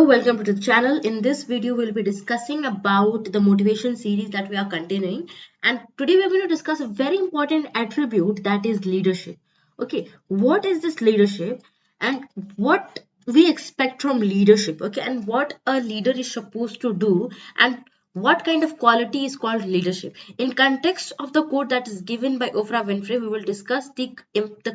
welcome to the channel. In this video, we'll be discussing about the motivation series that we are continuing. And today we're going to discuss a very important attribute, that is leadership. Okay, what is this leadership and what we expect from leadership? Okay, and what a leader is supposed to do and what kind of quality is called leadership. In context of the quote that is given by Oprah Winfrey, we will discuss the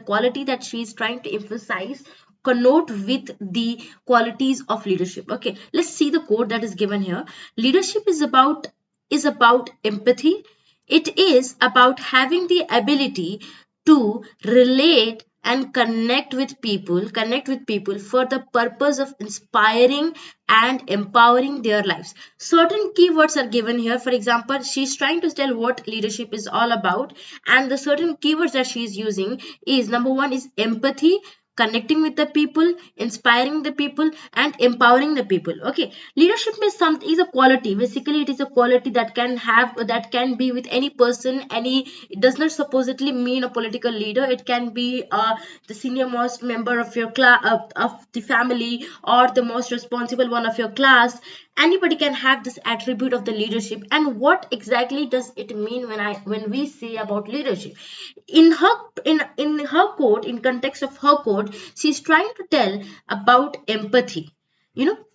quality that she is trying to emphasize connote with the qualities of leadership. Okay, let's see the quote that is given here. Leadership is about empathy. It is about having the ability to relate and connect with people for the purpose of inspiring and empowering their lives. Certain keywords are given here. For example, she's trying to tell what leadership is all about, and the certain keywords that she's using is: number one is empathy, connecting with the people, inspiring the people, and empowering the people. Okay, leadership is a quality. Basically, it is a quality that can be with any person. It does not supposedly mean a political leader. It can be the senior most member of your class, of the family, or the most responsible one of your class. Anybody can have this attribute of the leadership. And what exactly does it mean when we say about leadership? In her quote, in context of her quote, she's trying to tell about empathy.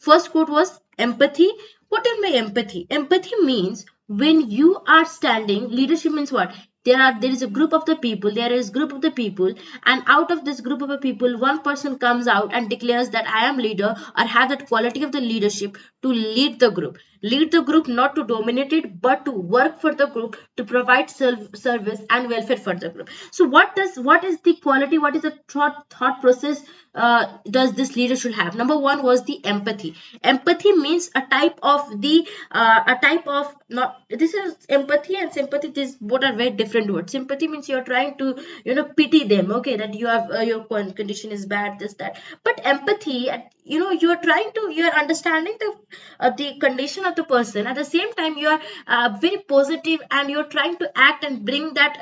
First quote was empathy. What is my empathy? Empathy means when you are standing. Leadership means what? There is a group of the people. There is group of the people, and out of this group of the people, one person comes out and declares that I am leader, or have that quality of the leadership to lead the group. Lead the group, not to dominate it, but to work for the group, to provide service and welfare for the group. So what is the quality? What is the thought process does this leader should have? Number one was the empathy. Empathy means a type of not this is empathy and sympathy. These both are very different words. Sympathy means you're trying to pity them. Okay, that you have your condition is bad, this that. But empathy, you're understanding the condition of the person. At the same time, you are very positive, and you're trying to act and bring that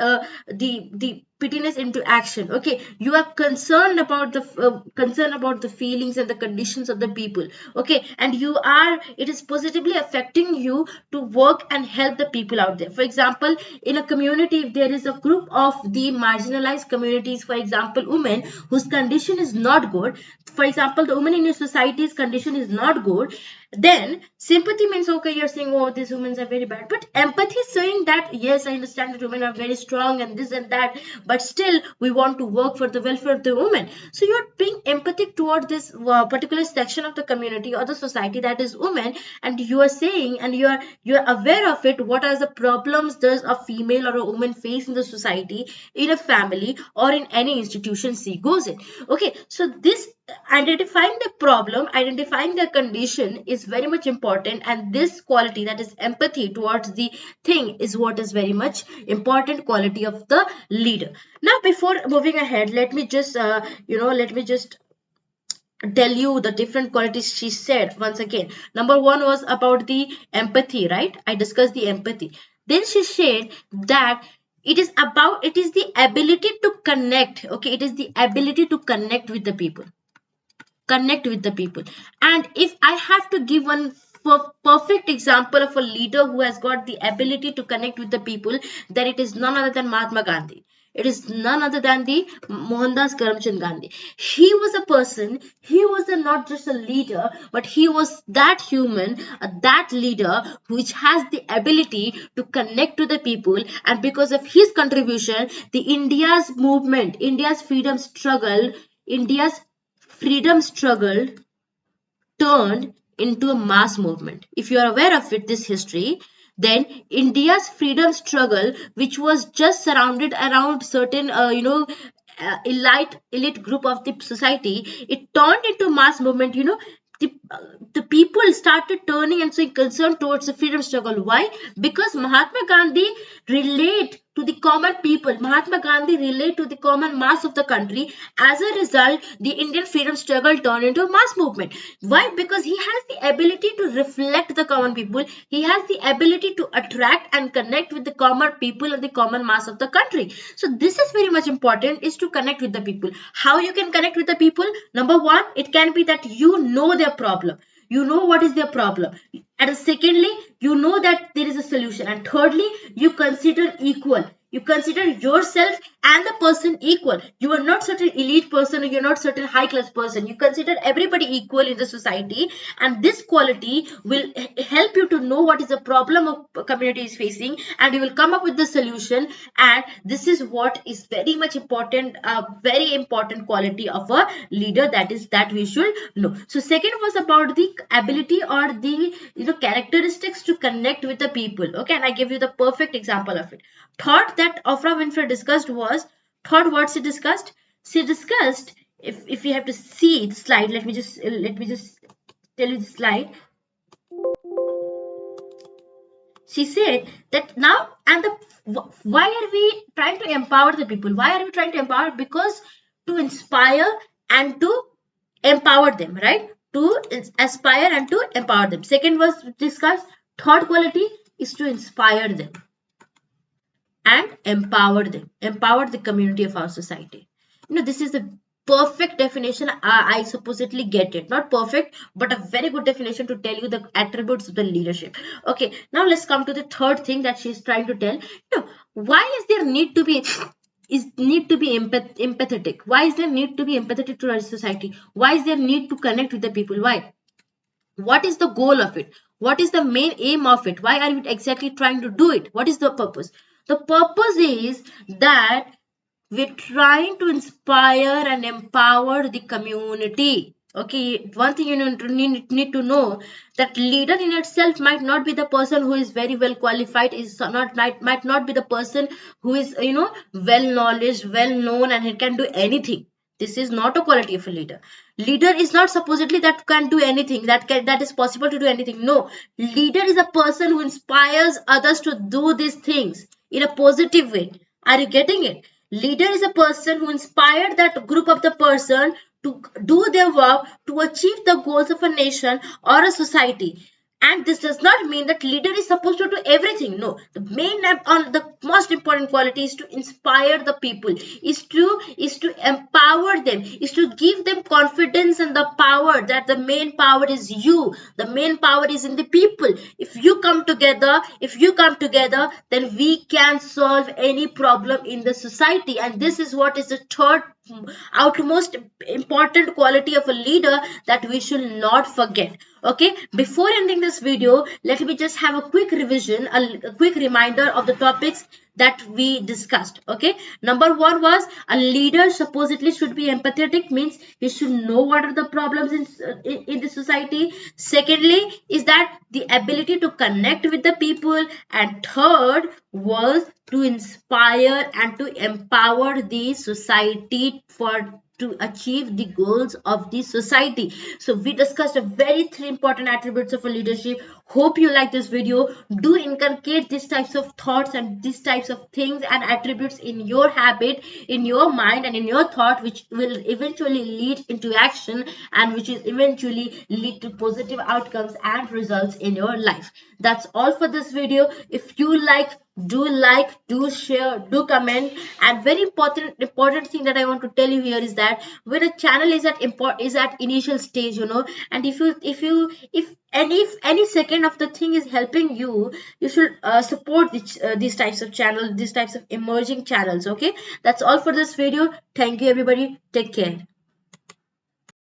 the pittiness into action. Okay, you are concerned about the feelings and the conditions of the people. Okay, and it is positively affecting you to work and help the people out there. For example, in a community, if there is a group of the marginalized communities, for example women whose condition is not good, for example the women in your society's condition is not good, then sympathy means, okay, you're saying, oh, these women are very bad. But empathy is saying that, yes, I understand that women are very strong and this and that, but still we want to work for the welfare of the women. So you're being empathic toward this particular section of the community or the society, that is women, and you are saying, and you're aware of it, what are the problems does a female or a woman face in the society, in a family, or in any institution she goes in. Okay, so this identifying the problem, identifying the condition is very much important, and this quality, that is empathy towards the thing, is what is very much important quality of the leader. Now, before moving ahead, let me just tell you the different qualities she said once again. Number one was about the empathy, right? I discussed the empathy. Then she said that it is the ability to connect. Okay, it is the ability to connect with the people. And if I have to give one perfect example of a leader who has got the ability to connect with the people, then it is none other than Mahatma Gandhi. It is none other than the Mohandas Karamchand Gandhi. He was a person, he was not just a leader, but he was that human, that leader which has the ability to connect to the people. And because of his contribution, the India's freedom struggle turned into a mass movement. If you are aware of it, this history, then India's freedom struggle, which was just surrounded around certain, elite group of the society, it turned into mass movement. The people started turning and showing concern towards the freedom struggle. Why? Because Mahatma Gandhi relate to the common people. Mahatma Gandhi relate to the common mass of the country. As a result, the Indian freedom struggle turned into a mass movement. Why? Because he has the ability to reflect the common people. He has the ability to attract and connect with the common people and the common mass of the country. So this is very much important, is to connect with the people. How you can connect with the people? Number one, it can be that you know their problem. you know what is their problem, and secondly, you know that there is a solution, and thirdly, you consider equal. You consider yourself and the person equal. You are not certain elite person, or you're not certain high class person. You consider everybody equal in the society, and this quality will help you to know what is the problem of community is facing, and you will come up with the solution. And this is what is very much important, very important quality of a leader, that we should know. So second was about the ability or the characteristics to connect with the people. Okay, and I give you the perfect example of it. Thought that Oprah Winfrey discussed was, thought what she discussed? She discussed, if you have to see the slide, let me just tell you the slide. She said that now, and why are we trying to empower the people? Why are we trying to empower? Because to inspire and to empower them, right? To aspire and to empower them. Second was discussed, third quality is to inspire them and empower them, empower the community of our society. This is the perfect definition. I supposedly get it, not perfect, but a very good definition to tell you the attributes of the leadership. Okay, now let's come to the third thing that she's trying to tell. Why is there need to be empathetic? Why is there need to be empathetic to our society? Why is there need to connect with the people? Why? What is the goal of it? What is the main aim of it? Why are we exactly trying to do it? What is the purpose? The purpose is that we're trying to inspire and empower the community. Okay, one thing you need to know, that leader in itself might not be the person who is very well qualified, is not might not be the person who is well knowledge, well known, and he can do anything. This is not a quality of a leader. Leader is not supposedly that can do anything, that is possible to do anything. No, leader is a person who inspires others to do these things in a positive way. Are you getting it? Leader is a person who inspired that group of the person to do their work to achieve the goals of a nation or a society. And this does not mean that leader is supposed to do everything. No, the the most important quality is to inspire the people, is to empower them, is to give them confidence and the power, that the main power is you. The main power is in the people. If you come together, then we can solve any problem in the society. And this is what is the third outmost important quality of a leader that we should not forget. Okay, before ending this video, let me just have a quick revision, a quick reminder of the topics that we discussed. Okay, number one was, a leader supposedly should be empathetic, means he should know what are the problems in the society. Secondly is that the ability to connect with the people, and third was to inspire and to empower the society to achieve the goals of the society. So we discussed a very three important attributes of a leadership. Hope you like this video. Do inculcate these types of thoughts and these types of things and attributes in your habit, in your mind, and in your thought, which will eventually lead into action, and which will eventually lead to positive outcomes and results in your life. That's all for this video. If you like, do share, do comment. And very important thing that I want to tell you here is that when a channel is at initial stage, and if any second of the thing is helping you, you should support these types of channels, these types of emerging channels. Okay, that's all for this video. Thank you everybody. Take care.